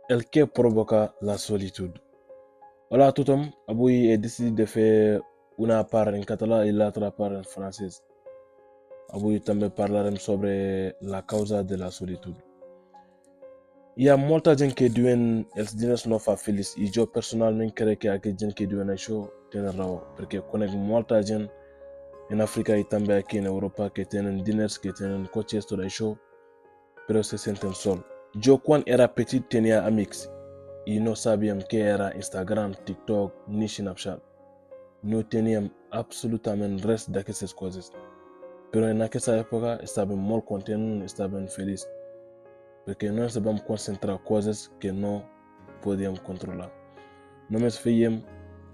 El que provoca la solitude. Hola a tothom, avui he decidit de fer una part en català i l'altra part en francès. Avui també parlarem sobre la causa de la solitude. Hi ha molta gent que diuen els diners no fa feliç i jo personalment crec que aquesta gent que diuen això tenen raó, perquè conec molta gent en Àfrica i també aquí en Europa que tenen diners, que tenen cotxes, tot això, però se senten sol. Jo quan era petit tenia amics y no sabíamos qué era Instagram, TikTok ni Snapchat. No teníamos absolutamente res de aquellas cosas. Pero en aquella época estaba muy contento, estaba feliz. Porque no sabíamos concentrar cosas que no podíamos controlar. No me hacíamos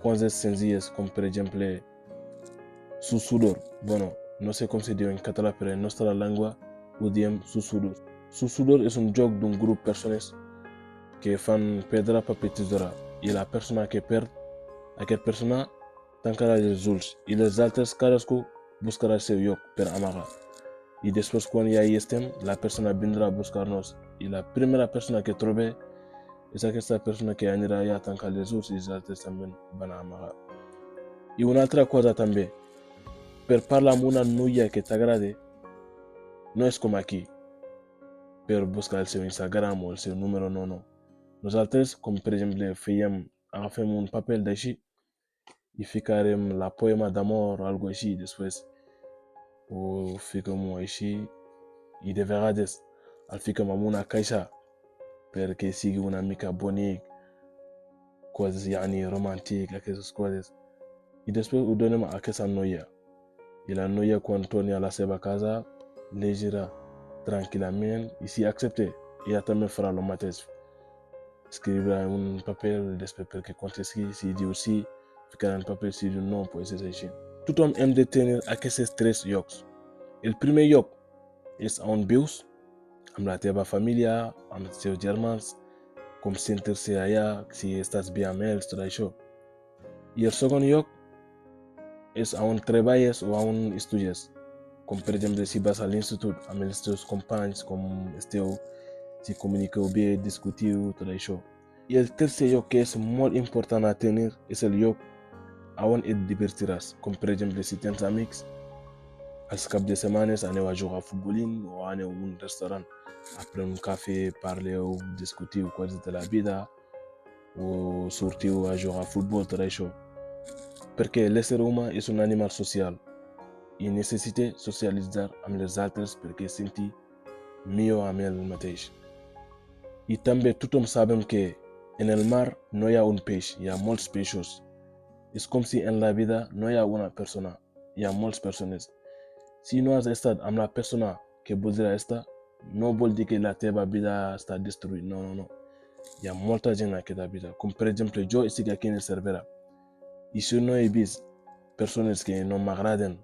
cosas sencillas como por ejemplo su sudor. Bueno, no sé cómo se dice en catalán, pero en nuestra lengua odiamos su sudor. Su sudor es un juego de un grupo de personas que fan pedra, papel, tesoura. Y la persona que perde, aquella persona tancará los ulls. Y los altres cadascú buscará el seu lloc per amagar. Y después cuando ya estem, la persona vendrá a buscarnos. Y la primera persona que trobe es aquesta persona que anirà a tancar les ulls y els altres també van a amagar. Y una altra cosa també, per parlar amb una noia que t'agrade, no és com aquí, per buscar el seu Instagram o el seu número, no. Nosaltres, com per exemple, agafem un paper d'així y ficarem la poema d'amor o algo així, després ho ficam així i de vegades el ficam en una caixa perquè sigui una mica bonic, coses romàntic, aquestes coses. I després ho donem a aquesta noia. I la noia quan torni a la seva casa llegirà tranquil·lament i si accepta, ella també farà el mateix. Escriurà un paper després perquè contesti, si diu sí, ficarà en paper, si diu no, pues és així. Tothom hem de tenir aquests tres llocs. El primer lloc és on vius, amb la teva família, amb els teus germans, com sentir-se allà, si estàs bé amb ells, tot això. I el segon lloc és on treballes o on estudies, com per exemple si vas a l'institut amb els teus companys, com esteu, si comuniqueu bé, discutiu, tot això. I el tercer lloc que és molt important a tenir és el lloc on et divertiràs, com per exemple si tens amics, als caps de setmana aneu a jugar a futbolín o aneu a un restaurant a prendre un cafè, parleu, discutiu coses de la vida o sortiu a jugar a futbol, tot això. Perquè l'ésser humà és un animal social i necessita socialitzar amb els altres perquè senti millor amb ell mateix. I també tothom sabem que en el mar no hi ha un peix, hi ha molts peixos. És com si en la vida no hi ha una persona, hi ha moltes persones. Si no has estat amb la persona que voldria estar, no vol dir que la teva vida està destruïda, no. Hi ha molta gent en aquesta vida, com per exemple jo estic aquí en Cervera. I si no he vist persones que no m'agraden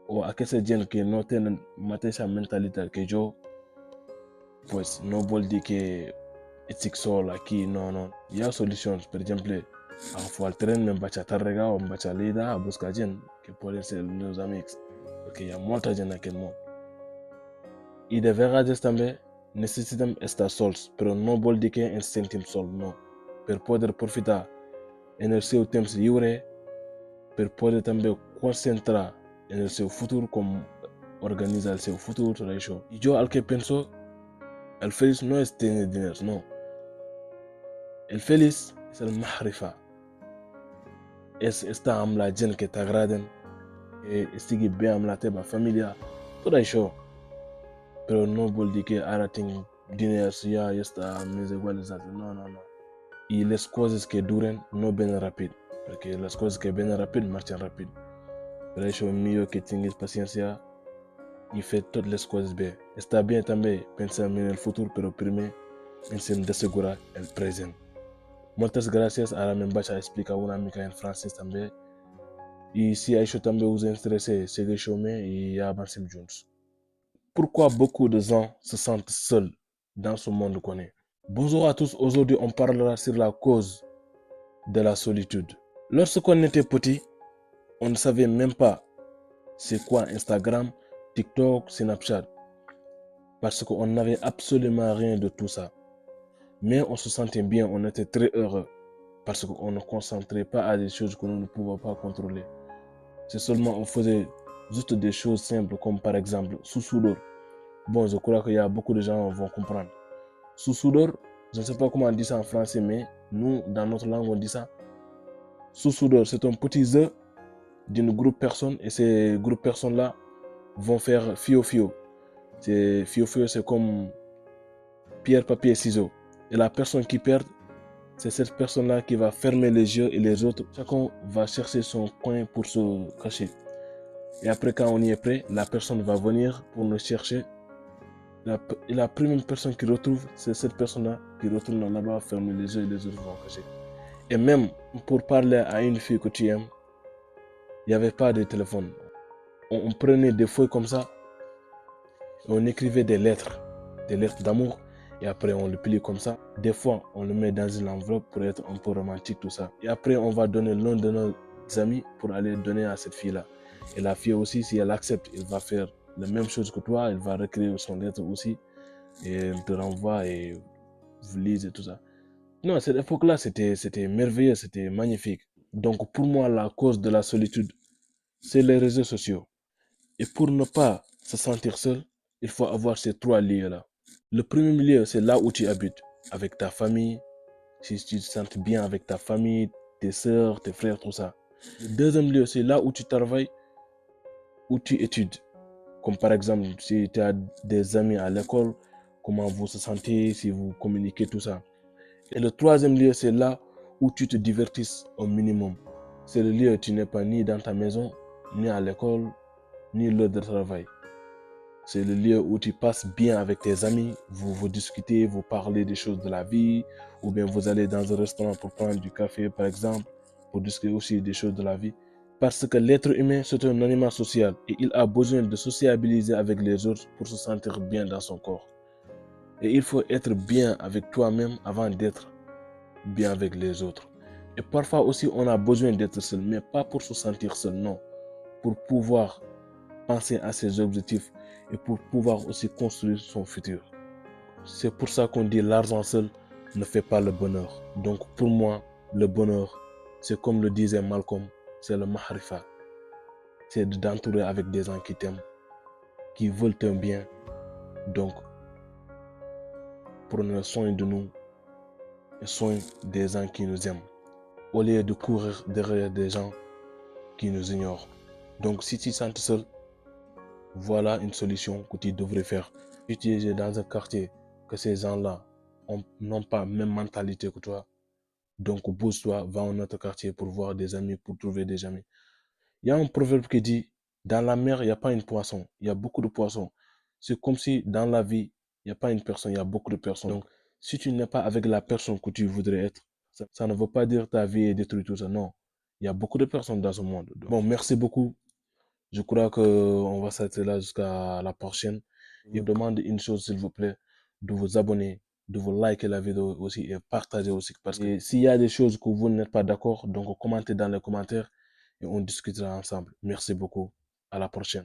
o aquesta gent que no tenen la mateixa mentalitat que jo, pues no vol dir que estic sol aquí, no. Hi ha solucions, per exemple, agafo el tren, me'n vaig a Tàrrega o em vaig a Lleida a buscar gent que poden ser els meus amics, perquè hi ha molta gent en aquest món. I de vegades també necessitem estar sols, però no vol dir que ens sentim sols, no. Per poder profitar en el seu temps lliure, per poder també concentrar en el seu futur, com organitzar el seu futur, tot això. I jo el que penso, el feliç no és tenir diners, no. El feliç és el mahrifa. És estar amb la gent que t'agraden, estigui bé amb la teva família, tot això. Però no vol dir que ara tinc diners, ja està més igual als altres, no. I les coses que duren no venen ràpid, perquè les coses que venen ràpid marxen ràpid. Per això és millor que tinguis paciència i fer totes les coses bé. Està bé també pensar en el futur, però primer ens hem d'assegurar el present. Moltes gràcies, ara me'n vaig a explicar una mica en francès també. I si això també us interessa, segueixeu-me i avancem junts. Pourquoi beaucoup de gens se sentent seuls dans ce monde qu'on est? Bonjour à tous, aujourd'hui on parlera sur la cause de la solitude. Lorsqu'on était petit, on ne savait même pas c'est quoi Instagram, TikTok, Snapchat, parce qu'on n'avait absolument rien de tout ça. Mais on se sentait bien, on était très heureux parce qu'on ne concentrait pas à des choses que nous ne pouvons pas contrôler. C'est seulement on faisait juste des choses simples comme par exemple Susudor. Bon, je crois qu'il y a beaucoup de gens qui vont comprendre. Susudor, je ne sais pas comment on dit ça en français, mais nous, dans notre langue, on dit ça. Susudor, c'est un petit jeu d'une groupe de personnes et ces groupes de personnes-là vont faire fio-fio. Fio-fio, c'est comme pierre, papier, ciseaux. Et la personne qui perd, c'est cette personne-là qui va fermer les yeux et les autres, chacun va chercher son coin pour se cacher. Et après, quand on y est prêt, la personne va venir pour nous chercher. Et la première personne qui retrouve, c'est cette personne-là qui retourne là-bas, fermer les yeux et les autres vont cacher. Et même pour parler à une fille que tu aimes, il n'y avait pas de téléphone. On prenait des feuilles comme ça, et on écrivait des lettres d'amour, et après on le plie comme ça. Des fois, on le met dans une enveloppe pour être un peu romantique, tout ça. Et après, on va donner l'un de nos amis pour aller donner à cette fille-là. Et la fille aussi, si elle accepte, elle va faire la même chose que toi, elle va réécrire son lettre aussi, et elle te renvoie et vous lisez tout ça. Non, à cette époque-là, c'était merveilleux, c'était magnifique. Donc pour moi, la cause de la solitude, c'est les réseaux sociaux. Et pour ne pas se sentir seul, il faut avoir ces trois lieux-là. Le premier lieu, c'est là où tu habites, avec ta famille, si tu te sens bien avec ta famille, tes soeurs, tes frères, tout ça. Le deuxième lieu, c'est là où tu travailles, où tu études. Comme par exemple, si tu as des amis à l'école, comment vous se sentez, si vous communiquez, tout ça. Et le troisième lieu, c'est là où tu te divertisses au minimum. C'est le lieu où tu n'es pas ni dans ta maison, ni à l'école, ni l'heure de travail. C'est le lieu où tu passes bien avec tes amis, vous discutez, vous parlez des choses de la vie, ou bien vous allez dans un restaurant pour prendre du café, par exemple, pour discuter aussi des choses de la vie. Parce que l'être humain, c'est un animal social et il a besoin de sociabiliser avec les autres pour se sentir bien dans son corps. Et il faut être bien avec toi-même avant d'être bien avec les autres. Et parfois aussi, on a besoin d'être seul, mais pas pour se sentir seul, non. Pour pouvoir penser à ses objectifs et pour pouvoir aussi construire son futur. C'est pour ça qu'on dit l'argent seul ne fait pas le bonheur. Donc pour moi, le bonheur, c'est comme le disait Malcolm, c'est le mahrifa. C'est d'entourer avec des gens qui t'aiment, qui veulent un bien. Donc, prenons soin de nous et soin des gens qui nous aiment, au lieu de courir derrière des gens qui nous ignorent. Donc si tu te sens seul, voilà une solution que tu devrais faire. Si tu es dans un quartier que ces gens-là n'ont pas la même mentalité que toi, donc bouge-toi, va dans notre quartier pour voir des amis, pour trouver des amis. Il y a un proverbe qui dit, dans la mer, il n'y a pas une poisson, il y a beaucoup de poissons. C'est comme si dans la vie, il n'y a pas une personne, il y a beaucoup de personnes. Donc, si tu n'es pas avec la personne que tu voudrais être, ça ne veut pas dire que ta vie est détruite, tout ça. Non, il y a beaucoup de personnes dans ce monde. Bon, merci beaucoup. Je crois qu'on va s'arrêter là jusqu'à la prochaine. Je vous demande une chose, s'il vous plaît, de vous abonner, de vous liker la vidéo aussi et partager aussi. Parce que s'il y a des choses que vous n'êtes pas d'accord, donc commentez dans les commentaires et on discutera ensemble. Merci beaucoup. À la prochaine.